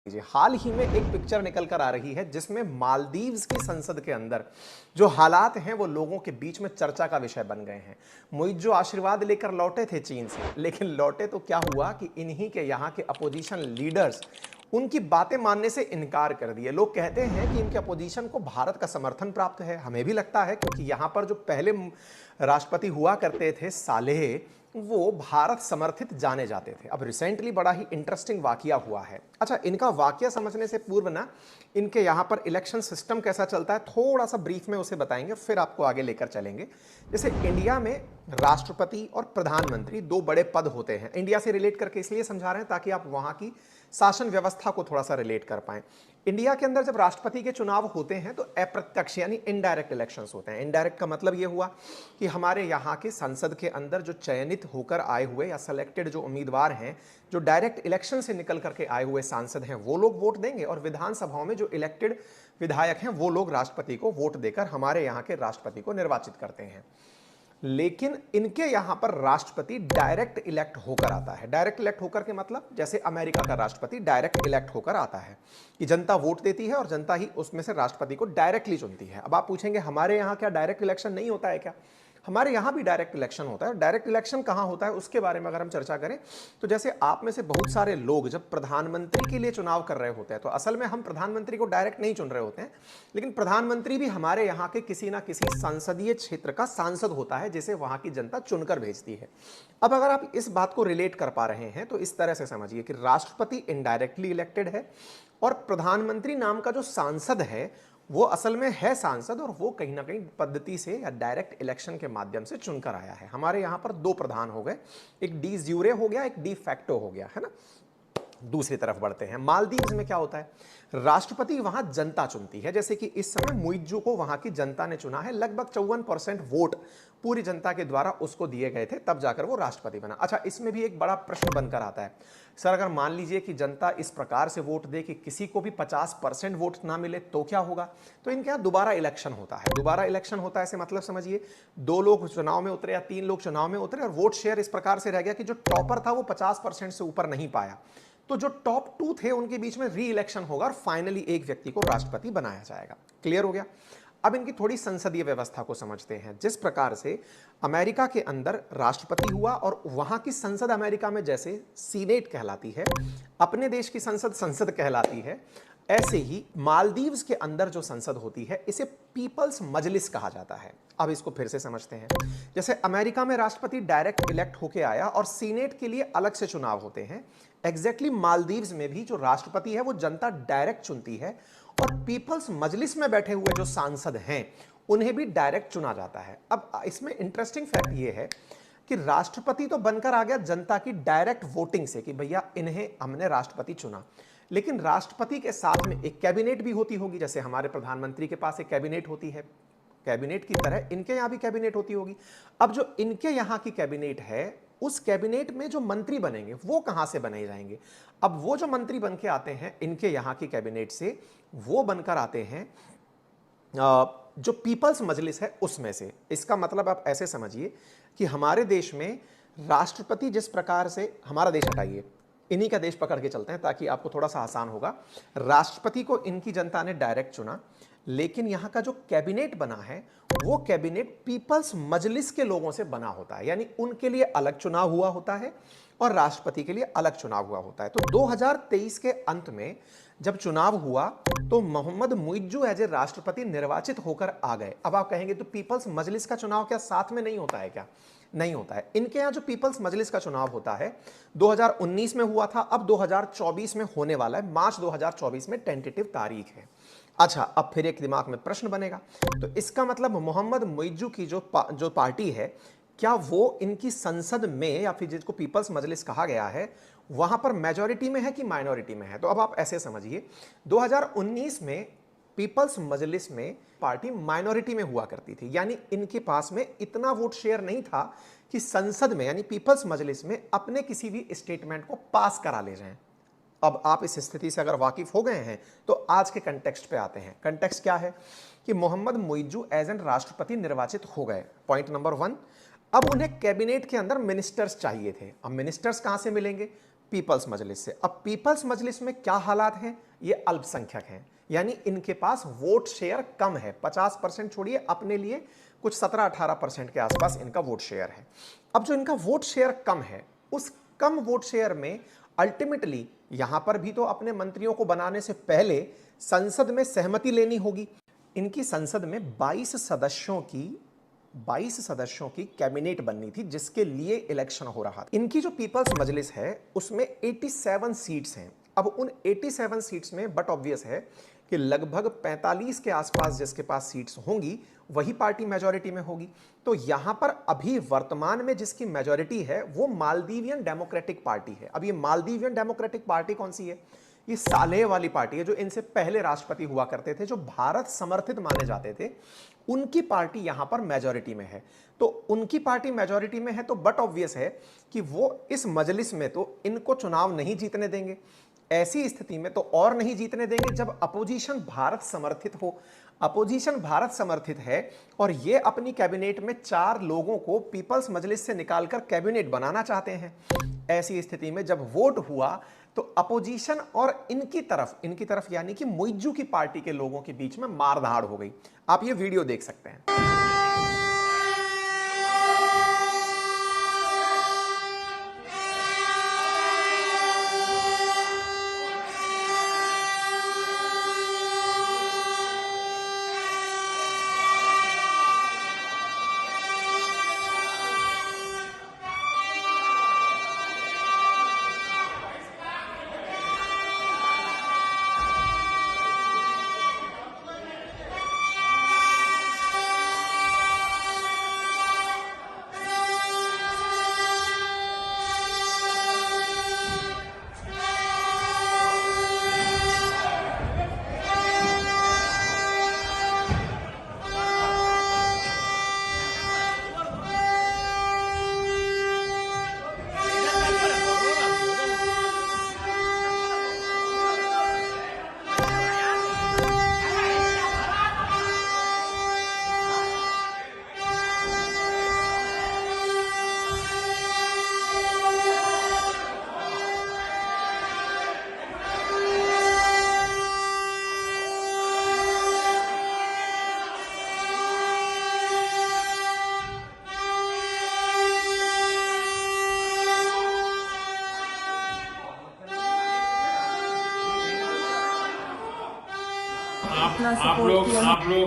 जी, हाल ही में एक पिक्चर निकल कर आ रही है जिसमें मालदीव्स की संसद के अंदर जो हालात हैं वो लोगों के बीच में चर्चा का विषय बन गए हैं। मुइज़ जो आशीर्वाद लेकर लौटे थे चीन से, लेकिन लौटे तो क्या हुआ कि इन्हीं के यहाँ के अपोजिशन लीडर्स उनकी बातें मानने से इनकार कर दिए। लोग कहते हैं कि इनके अपोजिशन को भारत का समर्थन प्राप्त है। हमें भी लगता है, क्योंकि यहाँ पर जो पहले राष्ट्रपति हुआ करते थे सालेह, वो भारत समर्थित जाने जाते थे। अब रिसेंटली बड़ा ही इंटरेस्टिंग वाकया हुआ है। अच्छा, इनका वाकया समझने से पूर्व ना, इनके यहाँ पर इलेक्शन सिस्टम कैसा चलता है थोड़ा सा ब्रीफ में उसे बताएंगे, फिर आपको आगे लेकर चलेंगे। जैसे इंडिया में राष्ट्रपति और प्रधानमंत्री दो बड़े पद होते हैं। इंडिया से रिलेट करके इसलिए समझा रहे हैं ताकि आप वहाँ की शासन व्यवस्था को थोड़ा सा रिलेट कर पाएं। इंडिया के अंदर जब राष्ट्रपति के चुनाव होते हैं तो अप्रत्यक्ष यानी इनडायरेक्ट इलेक्शंस होते हैं। इनडायरेक्ट का मतलब ये हुआ कि हमारे यहाँ के संसद के अंदर जो चयनित होकर आए हुए या सेलेक्टेड जो उम्मीदवार हैं, जो डायरेक्ट इलेक्शन से निकल करके आए हुए सांसद हैं, वो लोग वोट देंगे, और विधानसभाओं में जो इलेक्टेड विधायक हैं वो लोग राष्ट्रपति को वोट देकर हमारे यहाँ के राष्ट्रपति को निर्वाचित करते हैं। लेकिन इनके यहां पर राष्ट्रपति डायरेक्ट इलेक्ट होकर आता है। डायरेक्ट इलेक्ट होकर के मतलब जैसे अमेरिका का राष्ट्रपति डायरेक्ट इलेक्ट होकर आता है कि जनता वोट देती है और जनता ही उसमें से राष्ट्रपति को डायरेक्टली चुनती है। अब आप पूछेंगे हमारे यहां क्या डायरेक्ट इलेक्शन नहीं होता है क्या? हमारे यहां भी डायरेक्ट इलेक्शन होता है। डायरेक्ट इलेक्शन कहां होता है उसके बारे में अगर हम चर्चा करें तो जैसे आप में से बहुत सारे लोग जब प्रधानमंत्री के लिए चुनाव कर रहे होते हैं तो असल में हम प्रधानमंत्री को डायरेक्ट नहीं चुन रहे होते हैं, लेकिन प्रधानमंत्री भी हमारे यहाँ के किसी ना किसी संसदीय क्षेत्र का सांसद होता है जिसे वहां की जनता चुनकर भेजती है। अब अगर आप इस बात को रिलेट कर पा रहे हैं तो इस तरह से समझिए कि राष्ट्रपति इनडायरेक्टली इलेक्टेड है और प्रधानमंत्री नाम का जो सांसद है वो असल में है सांसद, और वो कहीं ना कहीं पद्धति से या डायरेक्ट इलेक्शन के माध्यम से चुनकर आया है। हमारे यहाँ पर दो प्रधान हो गए, एक डी ज्यूरे हो गया, एक डी फैक्टो हो गया, है ना। दूसरी तरफ बढ़ते हैं, मालदीव्स में क्या होता है, राष्ट्रपति वहां जनता चुनती है। जैसे कि इस समय मुइज़्ज़ू को वहां की जनता ने चुना है, लगभग 54% वोट पूरी जनता के द्वारा उसको दिए गए थे, तब जाकर वो राष्ट्रपति बना। अच्छा, इसमें भी एक बड़ा प्रश्न बनकर आता है, सर अगर मान लीजिए कि जनता इस प्रकार से वोट दे कि किसी को भी 50% वोट ना मिले तो क्या होगा? तो इनके यहाँ दोबारा इलेक्शन होता है। दोबारा इलेक्शन होता है, ऐसे मतलब समझिए दो लोग चुनाव में उतरे या तीन लोग चुनाव में उतरे और वोट शेयर इस प्रकार से रह गया कि जो टॉपर था वो 50% से ऊपर नहीं पाया, तो जो टॉप टू थे उनके बीच में री इलेक्शन होगा और फाइनली एक व्यक्ति को राष्ट्रपति बनाया जाएगा। क्लियर हो गया? अब इनकी थोड़ी संसदीय व्यवस्था को समझते हैं। जिस प्रकार से अमेरिका के अंदर राष्ट्रपति हुआ और वहां की संसद अमेरिका में जैसे सीनेट कहलाती है, अपने देश की संसद संसद कहलाती है, ऐसे ही मालदीव्स के अंदर जो संसद होती है इसे पीपल्स मजलिस कहा जाता है। अब इसको फिर से समझते हैं। जैसे अमेरिका में राष्ट्रपति डायरेक्ट इलेक्ट होके आया और सीनेट के लिए अलग से चुनाव होते हैं, एग्जैक्टली मालदीव्स में भी जो राष्ट्रपति है वो जनता डायरेक्ट चुनती है और पीपल्स मजलिस में बैठे हुए जो सांसद हैं उन्हें भी डायरेक्ट चुना जाता है। अब इसमें इंटरेस्टिंग फैक्ट ये है कि राष्ट्रपति तो बनकर आ गया जनता की डायरेक्ट वोटिंग से कि भैया इन्हें हमने राष्ट्रपति चुना, लेकिन राष्ट्रपति के साथ में एक कैबिनेट भी होती होगी। जैसे हमारे प्रधानमंत्री के पास एक कैबिनेट होती है, कैबिनेट की तरह इनके यहाँ भी कैबिनेट होती होगी। अब जो इनके यहाँ की कैबिनेट है उस कैबिनेट में जो मंत्री बनेंगे वो कहां से बने जाएंगे? अब वो जो मंत्री बन के आते हैं इनके यहाँ की कैबिनेट से, वो बनकर आते हैं जो पीपल्स मजलिस है उसमें से। इसका मतलब आप ऐसे समझिए कि हमारे देश में राष्ट्रपति जिस प्रकार से, हमारा देश हटाइए, इन्हीं का देश पकड़ के चलते हैं ताकि आपको थोड़ा सा आसान होगा। राष्ट्रपति को इनकी जनता ने डायरेक्ट चुना, लेकिन यहां का जो कैबिनेट बना है वो कैबिनेट पीपल्स मजलिस के लोगों से बना होता है, यानी उनके लिए अलग चुनाव हुआ होता है और राष्ट्रपति के लिए अलग चुनाव हुआ होता है। तो 2023 के अंत में जब चुनाव हुआ तो मोहम्मद मुइज़्ज़ू एज ए राष्ट्रपति निर्वाचित होकर आ गए। अब आप कहेंगे तो पीपल्स मजलिस का चुनाव क्या साथ में नहीं होता है क्या? नहीं होता है। इनके यहाँ जो पीपल्स मजलिस का चुनाव होता है 2019 में हुआ था, अब 2024 में होने वाला है, मार्च 2024 में टेंटेटिव तारीख है। अच्छा, अब फिर एक दिमाग में प्रश्न बनेगा, तो इसका मतलब मोहम्मद मुइज़्ज़ू की जो पार्टी है, क्या वो इनकी संसद में या फिर जिसको पीपल्स मजलिस कहा गया है वहां पर मेजॉरिटी में है कि माइनॉरिटी में है? तो अब आप ऐसे समझिए 2019 में पीपल्स मजलिस में पार्टी माइनॉरिटी में हुआ करती थी, यानी इनके पास में इतना वोट शेयर नहीं था कि संसद में यानी पीपल्स मजलिस में अपने किसी भी स्टेटमेंट को पास करा ले जाएं। अब आप इस स्थिति से अगर वाकिफ हो गए हैं तो आज के कंटेक्स्ट पे आते हैं। कंटेक्स्ट क्या है कि मोहम्मद मुइज़्ज़ू एज एन राष्ट्रपति निर्वाचित हो गए, पॉइंट नंबर 1। अब उन्हें कैबिनेट के अंदर मिनिस्टर्स चाहिए थे। अब मिनिस्टर्स कहां से मिलेंगे? पीपल्स मजलिस से। अब पीपल्स मजलिस में क्या हालात हैं, ये अल्पसंख्यक हैं, यानी इनके पास वोट शेयर कम है, 50% छोड़िए, अपने लिए कुछ 17-18% के आसपास इनका वोट शेयर है। अब जो इनका वोट शेयर कम है, उस कम वोट शेयर में अल्टीमेटली यहां पर भी तो अपने मंत्रियों को बनाने से पहले संसद में सहमति लेनी होगी। इनकी संसद में 22 सदस्यों की कैबिनेट बननी थी, जिसके लिए इलेक्शन हो रहा था। इनकी जो पीपल्स मजलिस है उसमें 87 सीट्स हैं। अब उन 87 सीट्स में बट ऑब्वियस है कि लगभग 45 के आसपास जिसके पास सीट्स होंगी वही पार्टी मेजॉरिटी में होगी। तो यहां पर अभी वर्तमान में जिसकी मेजॉरिटी है वो मालदीवियन डेमोक्रेटिक पार्टी है। अब ये मालदीवियन डेमोक्रेटिक पार्टी कौन सी है? ये सालेह वाली पार्टी है, जो इनसे पहले राष्ट्रपति हुआ करते थे, जो भारत समर्थित माने जाते थे। उनकी पार्टी यहां पर मेजॉरिटी में है। तो उनकी पार्टी मेजॉरिटी में है तो बट ऑब्वियस है कि वो इस मजलिस में तो इनको चुनाव नहीं जीतने देंगे। ऐसी स्थिति में तो और नहीं जीतने देंगे जब अपोजिशन भारत समर्थित हो। अपोजिशन भारत समर्थित है और ये अपनी कैबिनेट में 4 लोगों को पीपल्स मजलिस से निकालकर कैबिनेट बनाना चाहते हैं। ऐसी स्थिति में जब वोट हुआ तो अपोजिशन और इनकी तरफ यानी कि मुइज्जू की पार्टी के लोगों के बीच में मारधाड़ हो गई। आप ये वीडियो देख सकते हैं।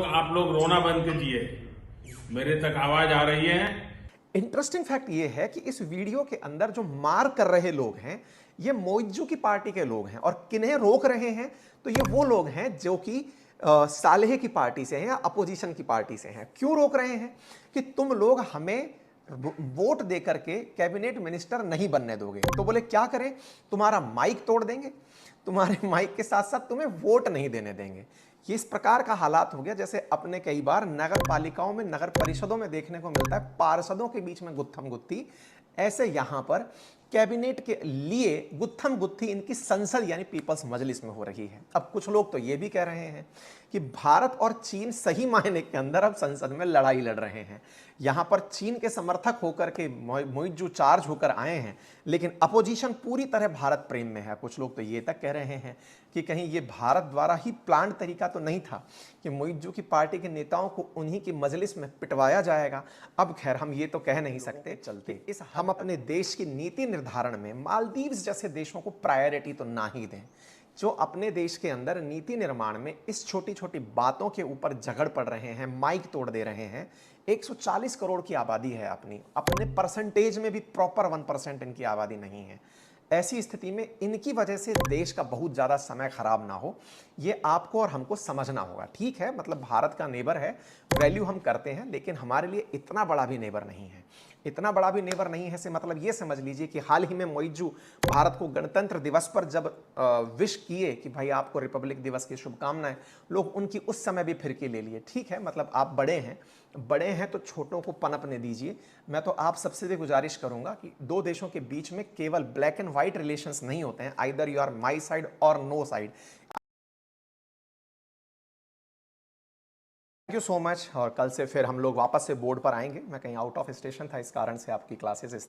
आप लोग रोना बंद कीजिए, मेरे तक आवाज आ रही है। इंटरेस्टिंग फैक्ट ये है कि इस वीडियो के अंदर जो मार कर रहे लोग हैं ये मोइज्जू की पार्टी के लोग हैं, और किन्हें रोक रहे हैं तो ये वो लोग हैं जो कि सालेह की पार्टी से हैं या अपोजिशन की पार्टी से हैं। क्यों रोक रहे हैं? कि तुम लोग हमें वोट देकर के कैबिनेट मिनिस्टर नहीं बनने दोगे। तो बोले क्या करें, तुम्हारा माइक तोड़ देंगे, तुम्हारे माइक के साथ साथ तुम्हें वोट नहीं देने देंगे। ये इस प्रकार का हालात हो गया जैसे अपने कई बार नगर पालिकाओं में, नगर परिषदों में देखने को मिलता है, पार्षदों के बीच में गुत्थम गुत्थी। ऐसे यहां पर कैबिनेट के लिए गुत्थम गुत्थी इनकी संसद यानी पीपल्स मजलिस में हो रही है। अब कुछ लोग तो ये भी कह रहे हैं कि भारत और चीन सही मायने के अंदर अब संसद में लड़ाई लड़ रहे हैं। यहां पर चीन के समर्थक होकर के मोइज्जू चार्ज होकर आए हैं, लेकिन अपोजिशन पूरी तरह भारत प्रेम में है। कुछ लोग तो ये तक कह रहे हैं कि कहीं ये भारत द्वारा ही प्लान तरीका तो नहीं था कि मोइज्जू की पार्टी के नेताओं को उन्हीं की मजलिस में पिटवाया जाएगा। अब खैर हम ये तो कह नहीं सकते चलते, इस हम अपने देश की नीति निर्धारण में मालदीव्स जैसे देशों को प्रायोरिटी तो ना ही दें, जो अपने देश के अंदर नीति निर्माण में इस छोटी छोटी बातों के ऊपर झगड़ पड़ रहे हैं, माइक तोड़ दे रहे हैं। 140 करोड़ की आबादी है, अपने परसेंटेज में भी प्रॉपर 1% इनकी आबादी नहीं है। ऐसी स्थिति में इनकी वजह से देश का बहुत ज़्यादा समय खराब ना हो, ये आपको और हमको समझना होगा। ठीक है, मतलब भारत का नेबर है, वैल्यू हम करते हैं, लेकिन हमारे लिए इतना बड़ा भी नेबर नहीं है। इतना बड़ा भी नेबर नहीं है से मतलब ये समझ लीजिए कि हाल ही में मोइज्जू भारत को गणतंत्र दिवस पर जब विश किए कि भाई आपको रिपब्लिक दिवस की शुभकामनाएं, लोग उनकी उस समय भी फिरकी ले लिए। ठीक है, मतलब आप बड़े हैं तो छोटों को पनपने दीजिए। मैं तो आप सबसे भी गुजारिश करूंगा कि दो देशों के बीच में केवल ब्लैक एंड व्हाइट रिलेशंस नहीं होते हैं, either you are my side और no side. Thank you so much. और कल से फिर हम लोग वापस से बोर्ड पर आएंगे। मैं कहीं आउट ऑफ स्टेशन था, इस कारण से आपकी क्लासेस इस